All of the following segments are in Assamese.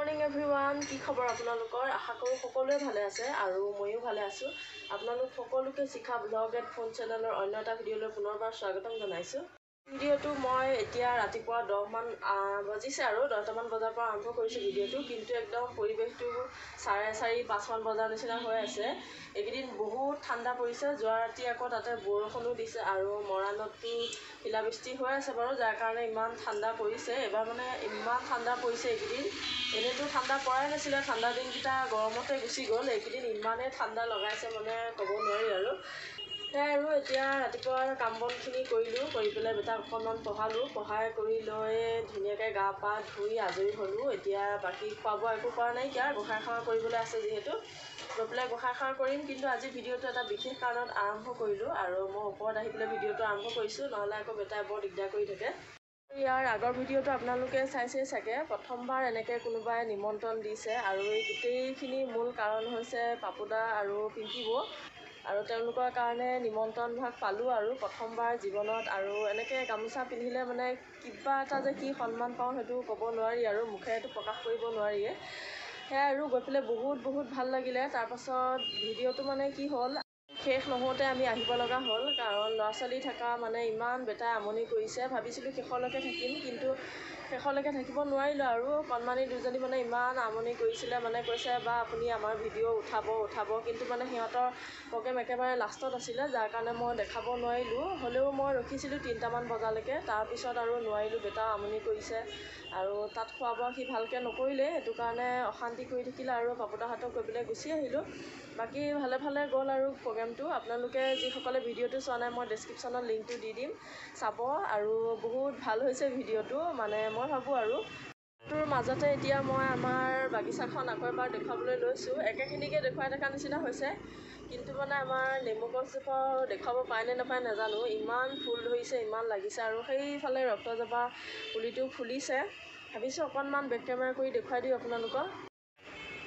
মৰ্নিং এভৰিৱান, কি খবৰ আপোনালোকৰ? আশা কৰোঁ সকলোৱে ভালে আছে আৰু ময়ো ভালে আছোঁ। আপোনালোক সকলোকে শিখা ব্লগ এণ্ড ফোন চেনেলৰ অন্য এটা ভিডিঅ'লৈ পুনৰবাৰ স্বাগতম জনাইছোঁ। ভিডিঅ'টো মই এতিয়া ৰাতিপুৱা 10মান বাজিছে আৰু 10টামান বজাৰ পৰা আৰম্ভ কৰিছোঁ ভিডিঅ'টো, কিন্তু একদম পৰিৱেশটো 4:30-5মান বজাৰ নিচিনা হৈ আছে। এইকেইদিন বহুত ঠাণ্ডা পৰিছে, যোৱা ৰাতি আকৌ তাতে বৰষুণো দিছে আৰু মৰাণতো শিলাবৃষ্টি হৈ আছে বাৰু, যাৰ কাৰণে ইমান ঠাণ্ডা পৰিছে। এবাৰ মানে ইমান ঠাণ্ডা পৰিছে এইকেইদিন, এনেইতো ঠাণ্ডা পৰাই নাছিলে, ঠাণ্ডা দিনকেইটা গৰমতে গুচি গ'ল। এইকেইদিন ইমানেই ঠাণ্ডা লগাইছে মানে ক'ব নোৱাৰি আৰু। সেয়াই আৰু এতিয়া ৰাতিপুৱাৰ কাম বনখিনি কৰিলোঁ, কৰি পেলাই বেটাক অকণমান পঢ়াই কৰি লৈ ধুনীয়াকৈ গা পা ধুই আজৰি হ'লোঁ। এতিয়া বাকী খোৱা বোৱা একো কৰা নাইকিয়া, গোঁসাই সেৱা কৰিবলৈ আছে যিহেতু, গৈ পেলাই গোঁসাই সেৱা কৰিম। কিন্তু আজি ভিডিঅ'টো এটা বিশেষ কাৰণত আৰম্ভ কৰিলোঁ আৰু মই ওপৰত আহি পেলাই ভিডিঅ'টো আৰম্ভ কৰিছোঁ, নহ'লে আকৌ বেটাই বৰ দিগদাৰ কৰি থাকে। ইয়াৰ আগৰ ভিডিঅ'টো আপোনালোকে চাইছেই চাগে, প্ৰথমবাৰ এনেকৈ কোনোবাই নিমন্ত্ৰণ দিছে আৰু এই গোটেইখিনি মূল কাৰণ হৈছে পাপুদা আৰু পিংকি বৌ, আৰু তেওঁলোকৰ কাৰণে নিমন্ত্ৰণভাগ পালোঁ আৰু প্ৰথমবাৰ জীৱনত। আৰু এনেকৈ গামোচা পিন্ধিলে মানে কিবা এটা যে কি সন্মান পাওঁ সেইটো ক'ব নোৱাৰি আৰু, মুখেৰেতো প্ৰকাশ কৰিব নোৱাৰিয়ে। সেয়াই আৰু গৈ পেলাই বহুত ভাল লাগিলে। তাৰপাছত ভিডিঅ'টো মানে কি হ'ল, শেষ নহওঁতে আমি আহিব লগা হ'ল, কাৰণ ল'ৰা ছোৱালী থকা মানে ইমান বেটাই আমনি কৰিছে। ভাবিছিলোঁ শেষলৈকে থাকিম, কিন্তু শেষলৈকে থাকিব নোৱাৰিলোঁ আৰু। কণমানি দুজনী মানে ইমান আমনি কৰিছিলে, মানে কৈছে বা আপুনি আমাৰ ভিডিঅ' উঠাব, কিন্তু মানে সিহঁতৰ প্ৰগ্ৰেম একেবাৰে লাষ্টত আছিলে, যাৰ কাৰণে মই দেখাব নোৱাৰিলোঁ। হ'লেও মই ৰখিছিলোঁ 3টামান বজালৈকে, তাৰপিছত আৰু নোৱাৰিলোঁ, বেটাও আমনি কৰিছে আৰু তাত খোৱা বোৱা সি ভালকৈ নকৰিলে, সেইটো কাৰণে অশান্তি কৰি থাকিলে আৰু পাপুদাহঁতক কৈ পেলাই গুচি আহিলোঁ। বাকী ভালে গ'ল আৰু প্ৰগ্ৰেমটো। আপোনালোকে যিসকলে ভিডিঅ'টো চোৱা নাই, মই ডেছক্ৰিপশ্যনত লিংকটো দি দিম, চাব। আৰু বহুত ভাল হৈছে ভিডিঅ'টো, মানে মই ভাবোঁ আৰু। তোৰ মাজতে এতিয়া মই আমাৰ বাগিচাখন আকৌ এবাৰ দেখুৱাবলৈ লৈছোঁ। একেখিনিকে দেখুৱাই থকা নিচিনা হৈছে, কিন্তু মানে আমাৰ নেমু গছজোপাও দেখুৱাব পায় নে নাপায় নাজানো, ইমান ফুল ধৰিছে, ইমান লাগিছে। আৰু সেইফালে ৰক্তজবা পুলিটো ফুলিছে, ভাবিছোঁ অকণমান বেক কেমেৰা কৰি দেখুৱাই দিওঁ আপোনালোকক।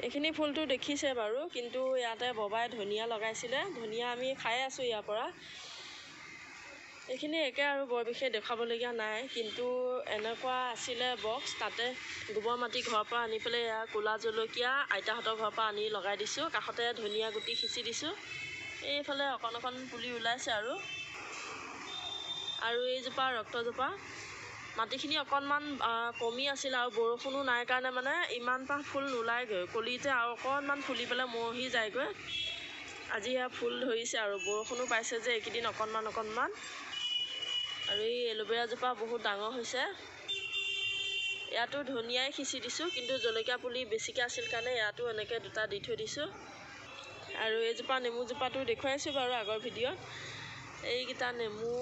এইখিনি ফুলটো দেখিছে বাৰু, কিন্তু ইয়াতে ববাই ধনিয়া লগাইছিলে, ধনিয়া আমি খাই আছোঁ ইয়াৰ পৰা। এইখিনি একে আৰু বৰ বিশেষ দেখুৱাবলগীয়া নাই, কিন্তু এনেকুৱা আছিলে বক্স, তাতে গোবৰ মাটি ঘৰৰ পৰা আনি পেলাই এয়া ক'লা জলকীয়া আইতাহঁতৰ ঘৰৰ পৰা আনি লগাই দিছোঁ, কাষতে ধনিয়া গুটি সিঁচি দিছোঁ। এইফালে অকণ পুলি ওলাইছে আৰু এইজোপা ৰক্তজোপা। মাটিখিনি অকণমান কমি আছিল আৰু বৰষুণো নাই কাৰণে মানে ইমান পাহ ফুল নোলায়গৈ, কলিতে আৰু অকণমান ফুলি পেলাই মৰহি যায়গৈ। আজি এয়া ফুল ধৰিছে আৰু বৰষুণো পাইছে যে এইকেইদিন অকণমান। আৰু এই এল'ভেৰাজোপা বহুত ডাঙৰ হৈছে, ইয়াতো ধনিয়াই সিঁচি দিছোঁ, কিন্তু জলকীয়া পুলি বেছিকৈ আছিল কাৰণে ইয়াতো এনেকৈ 2টা দি থৈ দিছোঁ। আৰু এইজোপা নেমুজোপাটো দেখুৱাইছোঁ বাৰু আগৰ ভিডিঅ'ত। এইকেইটা নেমু,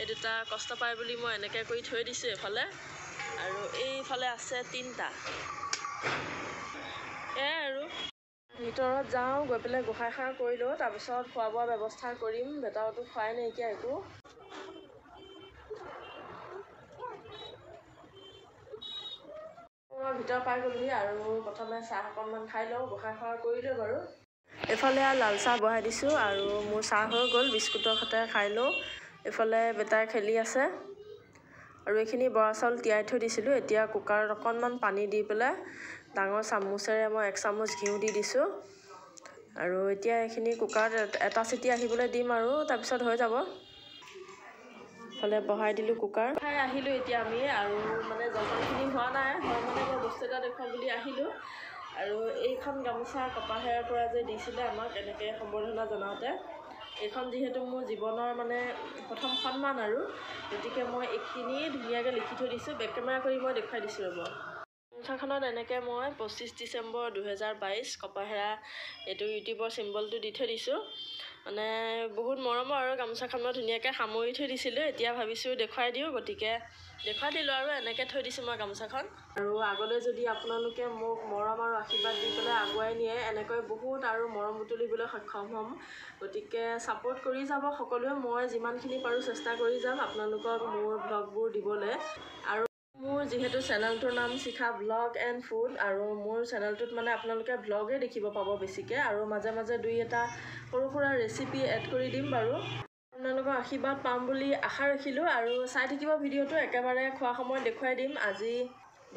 এই 2টা কষ্ট পায় বুলি মই এনেকৈ কৰি থৈ দিছোঁ এইফালে, আৰু এইফালে আছে 3টা। এয়াই আৰু ভিতৰত যাওঁ, গৈ পেলাই গোঁসাই সেৱা কৰি লওঁ, তাৰপিছত খোৱা বোৱা ব্যৱস্থা কৰিম। বেটাওতো খোৱাই নাইকিয়া একো। মই ভিতৰ পাই গ'লোহি আৰু প্ৰথমে চাহ অকণমান খাই লওঁ, গোঁসাই সেৱা কৰিলোঁ বাৰু। এইফালে লাল চাহ বহাই দিছোঁ আৰু মোৰ চাহ হৈ গ'ল, বিস্কুটৰ সৈতে খাই লওঁ। এইফালে বেটাই খেলি আছে আৰু এইখিনি বৰা চাউল তিয়াই থৈ দিছিলোঁ। এতিয়া কুকাৰত অকণমান পানী দি পেলাই ডাঙৰ চামুচেৰে মই 1 চামুচ ঘিউ দি দিছোঁ, আৰু এতিয়া এইখিনি কুকাৰত এটা চিটি আহিবলৈ দিম আৰু তাৰপিছত হৈ যাব। ইফালে বহাই দিলোঁ কুকাৰ। খাই আহিলোঁ এতিয়া আমি, আৰু মানে জলপানখিনি হোৱা নাই, হয় মানে মই বস্তু এটা দেখুৱাম বুলি আহিলোঁ। আৰু এইখন গামোচা কপাহেৰ পৰা যে দিছিলে আমাক এনেকৈ সম্বৰ্ধনা জনাওঁতে, এইখন যিহেতু মোৰ জীৱনৰ মানে প্ৰথম সন্মান আৰু, গতিকে মই এইখিনি ধুনীয়াকৈ লিখি থৈ দিছোঁ। বেক কেমেৰা কৰি মই দেখুৱাই দিছোঁ ৰ'ব। গামোচাখনত এনেকৈ মই 25 ডিচেম্বৰ 2022 কপাহেৰা এইটো ইউটিউবৰ চিম্বলটো দি থৈ দিছোঁ। মানে বহুত মৰমৰ আৰু গামোচাখন মই ধুনীয়াকৈ সামৰি থৈ দিছিলোঁ, এতিয়া ভাবিছোঁ দেখুৱাই দিওঁ, গতিকে দেখুৱাই দিলোঁ আৰু এনেকৈ থৈ দিছোঁ মই গামোচাখন। আৰু আগলৈ যদি আপোনালোকে মোক মৰম আৰু আশীৰ্বাদ দি পেলাই আগুৱাই নিয়ে, এনেকৈ বহুত আৰু মৰম বুটলিবলৈ সক্ষম হ'ম। গতিকে ছাপোৰ্ট কৰি যাব সকলোৱে, মই যিমানখিনি পাৰোঁ চেষ্টা কৰি যাম আপোনালোকক মোৰ ব্লগবোৰ দিবলৈ। আৰু মোৰ যিহেতু চেনেলটোৰ নাম শিখা ব্লগ এণ্ড ফুড, আৰু মোৰ চেনেলটোত মানে আপোনালোকে ব্লগেই দেখিব পাব বেছিকৈ, আৰু মাজে 2 এটা সৰু সুৰা ৰেচিপি এড কৰি দিম বাৰু। আপোনালোকৰ আশীৰ্বাদ পাম বুলি আশা ৰাখিলোঁ, আৰু চাই থাকিব ভিডিঅ'টো, একেবাৰে খোৱা সময়ত দেখুৱাই দিম। আজি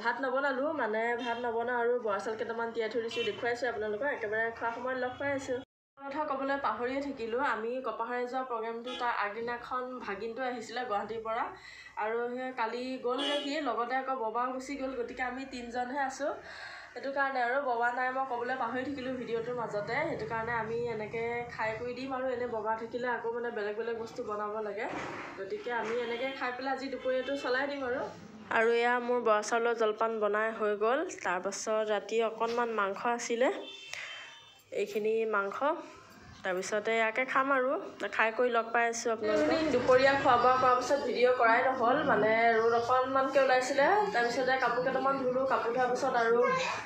ভাত নবনালোঁ, মানে ভাত নবনাওঁ আৰু বৰা চাউল কেইটামান তিয়াই থৈ দিছোঁ, দেখুৱাইছোঁ আপোনালোকক। একেবাৰে খোৱা সময়ত লগ পাই আছোঁ। কথা ক'বলৈ পাহৰিয়ে থাকিলোঁ, আমি কপাহাৰে যোৱা প্ৰগ্ৰেমটো তাৰ আগদিনাখন ভাগিনটো আহিছিলে গুৱাহাটীৰ পৰা, আৰু সেই কালি গ'লগৈ সি, লগতে আকৌ ববাও গুচি গ'ল। গতিকে আমি 3জনহে আছোঁ। সেইটো কাৰণে আৰু ববা নাই মই ক'বলৈ পাহৰি থাকিলোঁ ভিডিঅ'টোৰ মাজতে। সেইটো কাৰণে আমি এনেকৈ খাই কৰি দিম, আৰু এনেই ববা থাকিলে আকৌ মানে বেলেগ বেলেগ বস্তু বনাব লাগে। গতিকে আমি এনেকৈ খাই পেলাই আজি দুপৰীয়াটো চলাই দিম আৰু এয়া মোৰ বৰা চাউলৰ জলপান বনাই হৈ গ'ল। তাৰপাছত ৰাতি অকণমান মাংস আছিলে, এইখিনি মাংস। তাৰপিছতে ইয়াকে খাম আৰু খাই কৰি লগ পাই আছোঁ আপোনালোকক। দুপৰীয়া খোৱা বোৱা কৰাৰ পিছত ভিডিঅ' কৰাই নহ'ল, মানে ৰ'দ অকণমানকৈ ওলাইছিলে। তাৰপিছতে কাপোৰ কেইটামান ধুলোঁ, কাপোৰ ধোৱাৰ পিছত আৰু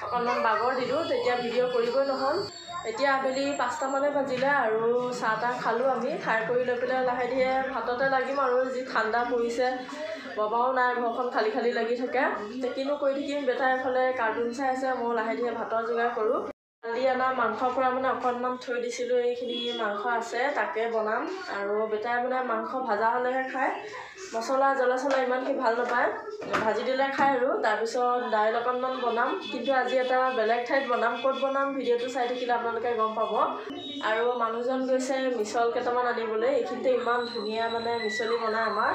অকণমান বাগৰ দিলোঁ, তেতিয়া ভিডিঅ' কৰিবই নহ'ল। এতিয়া আবেলি 5টামানে বাজিলে আৰু চাহ তাহ খালোঁ আমি। খাই কৰি লৈ পেলাই লাহে ধীৰে ভাততে লাগিম আৰু, যি ঠাণ্ডা পৰিছে। ববাও নাই, ঘৰখন খালী খালী লাগি থাকে। কিনো কৰি থাকিম, বেটাই এফালে কাৰ্টুন চাই আছে, মই লাহে ধীৰে ভাতৰ যোগাৰ কৰোঁ। কালি অনা মাংসৰ পৰা মানে অকণমান থৈ দিছিলোঁ, এইখিনি মাংস আছে, তাকে বনাম। আৰু বেটাই মানে মাংস ভাজা হ'লেহে খায়, মছলা জ্বলা চলা ইমানখিনি ভাল নাপায়, ভাজি দিলে খায় আৰু। তাৰপিছত দাইল অকণমান বনাম, কিন্তু আজি এটা বেলেগ ঠাইত বনাম। ক'ত বনাম ভিডিঅ'টো চাই থাকিলে আপোনালোকে গম পাব। আৰু মানুহজন গৈছে মিছল কেইটামান আনিবলৈ। এইখিনিতে ইমান ধুনীয়া মানে মিছলি বনায় আমাৰ।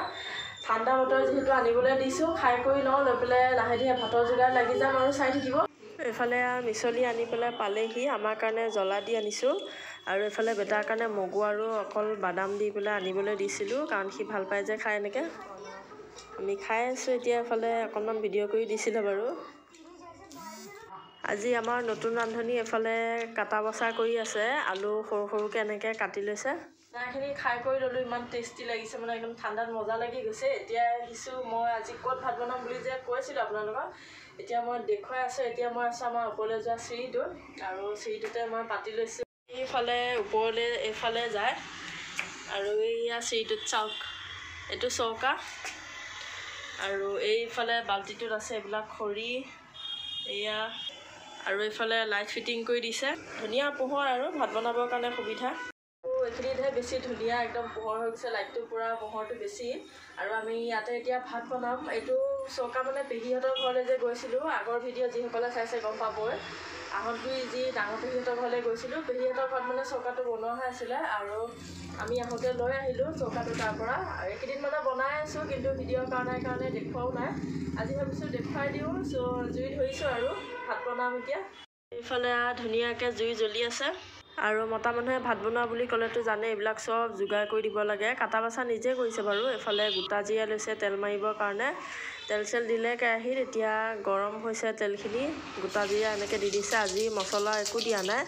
ঠাণ্ডা বতৰ যিহেতু আনিবলৈ দিছোঁ, খাই কৰি লওঁ, লৈ পেলাই লাহে ধীৰে ভাতৰ যোগাৰ লাগি যাম আৰু চাই থাকিব। এইফালে মিছলি আনি পেলাই পালেহি, আমাৰ কাৰণে জ্বলা দি আনিছোঁ, আৰু এইফালে বেটাৰ কাৰণে মগু আৰু অকল বাদাম দি পেলাই আনিবলৈ দিছিলোঁ, কাৰণ সি ভাল পায় যে খাই এনেকৈ। আমি খাই আছোঁ এতিয়া। এইফালে অকণমান ভিডিঅ' কৰি দিছিলে বাৰু। আজি আমাৰ নতুন ৰান্ধনি এফালে কাটা বচা কৰি আছে, আলু সৰু সৰুকৈ এনেকৈ কাটি লৈছে। দানাখিনি খাই কৰি ল'লোঁ, ইমান টেষ্টি লাগিছে, মানে একদম ঠাণ্ডাত মজা লাগি গৈছে। এতিয়া আহিছোঁ মই আজি ক'ত ভাত বনাম বুলি যে কৈছিলোঁ আপোনালোকক, এতিয়া মই দেখুৱাই আছোঁ। এতিয়া মই আছোঁ আমাৰ ওপৰলৈ যোৱা চিৰিটোত, আৰু চিৰিটোতে মই পাতি লৈছোঁ। এইফালে ওপৰলৈ এইফালে যায়, আৰু এইয়া চিৰিটোত চাওক, এইটো চৌকা, আৰু এইফালে বাল্টিটোত আছে এইবিলাক খৰি, এয়া। আৰু এইফালে লাইট ফিটিং কৰি দিছে, ধুনীয়া পোহৰ আৰু ভাত বনাবৰ কাৰণে সুবিধা। এইখিনিতহে বেছি ধুনীয়া, একদম পোহৰ হৈ গৈছে, লাইটটো পূৰা পোহৰটো বেছি। আৰু আমি ইয়াতে এতিয়া ভাত বনাম। এইটো চৌকা মানে পেহীহঁতৰ ঘৰলৈ যে গৈছিলোঁ, আগৰ ভিডিঅ' যিসকলে চাইছে গম পাবই। আহঁতগুৰি যি ডাঙৰ পেহীহঁতৰ ঘৰলৈ গৈছিলোঁ, পেহীহঁতৰ ঘৰত মানে চৌকাটো বনোৱা হৈ আছিলে, আৰু আমি আহোঁতে লৈ আহিলোঁ চৌকাটো তাৰ পৰা। আৰু এইকেইদিন মানে বনাই আছোঁ, কিন্তু ভিডিঅ'ৰ কাৰণে দেখুৱাও নাই। আজি ভাবিছোঁ দেখুৱাই দিওঁ, জুই ধৰিছোঁ আৰু ভাত বনাম এতিয়া। এইফালে ধুনীয়াকৈ জুই জ্বলি আছে, আৰু মতা মানুহে ভাত বনোৱা বুলি ক'লেতো জানে এইবিলাক চব যোগাৰ কৰি দিব লাগে। কাটা বাচা নিজে কৰিছে বাৰু। এইফালে গোটা জিৰা লৈছে তেল মাৰিবৰ কাৰণে, তেল চেল দিলে কেৰাহীত, এতিয়া গৰম হৈছে তেলখিনি, গোটা জিৰা এনেকৈ দি দিছে। আজি মছলা একো দিয়া নাই,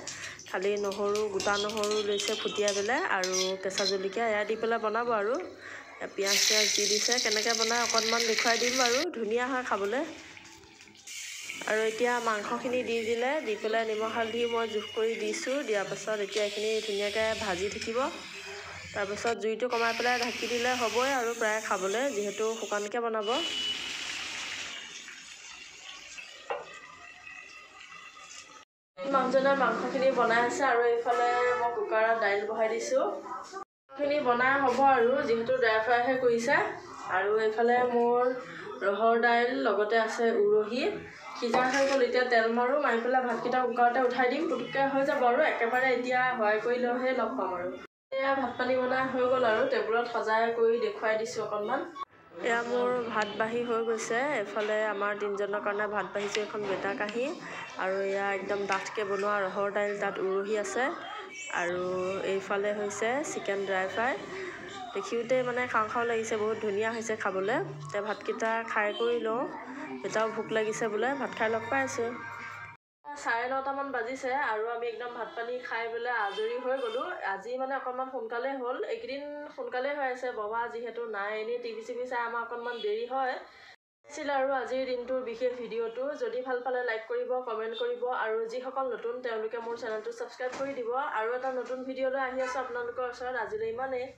খালি নহৰু, গোটা নহৰু লৈছে ফুটিয়াই পেলাই, আৰু কেঁচা জলকীয়া এয়া দি পেলাই বনাব আৰু। পিঁয়াজ চিয়াজ দি দিছে, কেনেকৈ বনায় অকণমান দেখুৱাই দিম বাৰু, ধুনীয়া হয় খাবলৈ। আৰু এতিয়া মাংসখিনি দি দিলে, দি পেলাই নিমখ হালধি মই জোখ কৰি দিছোঁ, দিয়াৰ পাছত এতিয়া এইখিনি ধুনীয়াকৈ ভাজি থাকিব। তাৰপিছত জুইটো কমাই পেলাই ঢাকি দিলে হ'বই আৰু প্ৰায় খাবলৈ, যিহেতু শুকানকৈ বনাব। মানুহজনে মাংসখিনি বনাই আছে, আৰু এইফালে মই কুকাৰত দাইল বহাই দিছোঁ। খিনি বনাই হ'ব আৰু, যিহেতু ড্ৰাই ফ্ৰাইহে কৰিছে। আৰু এইফালে মোৰ ৰহৰ দাইল, লগতে আছে উৰহি, সিজা হৈ গ'ল। এতিয়া তেল মাৰোঁ, মাৰি পেলাই ভাতকেইটা কুকাৰতে উঠাই দিম, পুটুককৈ হৈ যাব আৰু। একেবাৰে এতিয়া হোৱাই কৰি লৈহে লগ পাম আৰু। এয়া ভাত পানী বনাই হৈ গ'ল, আৰু টেবুলত সজাই কৰি দেখুৱাই দিছোঁ অকণমান। এয়া মোৰ ভাত বাঢ়ি হৈ গৈছে। এইফালে আমাৰ 3জনৰ কাৰণে ভাত বাঢ়িছোঁ, এখন বেটা কাঁহী, আৰু এয়া একদম ডাঠকৈ বনোৱা ৰহৰ দাইল, তাত উৰহি আছে, আৰু এইফালে হৈছে চিকেন ড্ৰাই ফ্ৰাই। দেখিওঁতে মানে খাওঁ খাওঁ লাগিছে, বহুত ধুনীয়া হৈছে খাবলৈ। এতিয়া ভাতকেইটা খাই কৰি লওঁ, বেটাও ভোক লাগিছে বোলে, ভাত খাই লগ পাই আছোঁ। 9:30মান বাজিছে, আৰু আমি একদম ভাত পানী খাই পেলাই আজৰি হৈ গ'লোঁ। আজি মানে অকণমান সোনকালেই হ'ল, এইকেইদিন সোনকালেই হৈ আছে, ববা যিহেতু নাই, এনেই টিভি চিভি চাই আমাৰ অকণমান দেৰি হয়। আছিলে আৰু আজিৰ দিনটোৰ বিশেষ ভিডিঅ'টো। যদি ভাল পালে লাইক কৰিব, কমেণ্ট কৰিব, আৰু যিসকল নতুন তেওঁলোকে মোৰ চেনেলটো ছাবস্ক্ৰাইব কৰি দিব। আৰু এটা নতুন ভিডিঅ'লৈ আহি আছোঁ আপোনালোকৰ ওচৰত, আজিলৈ ইমানেই।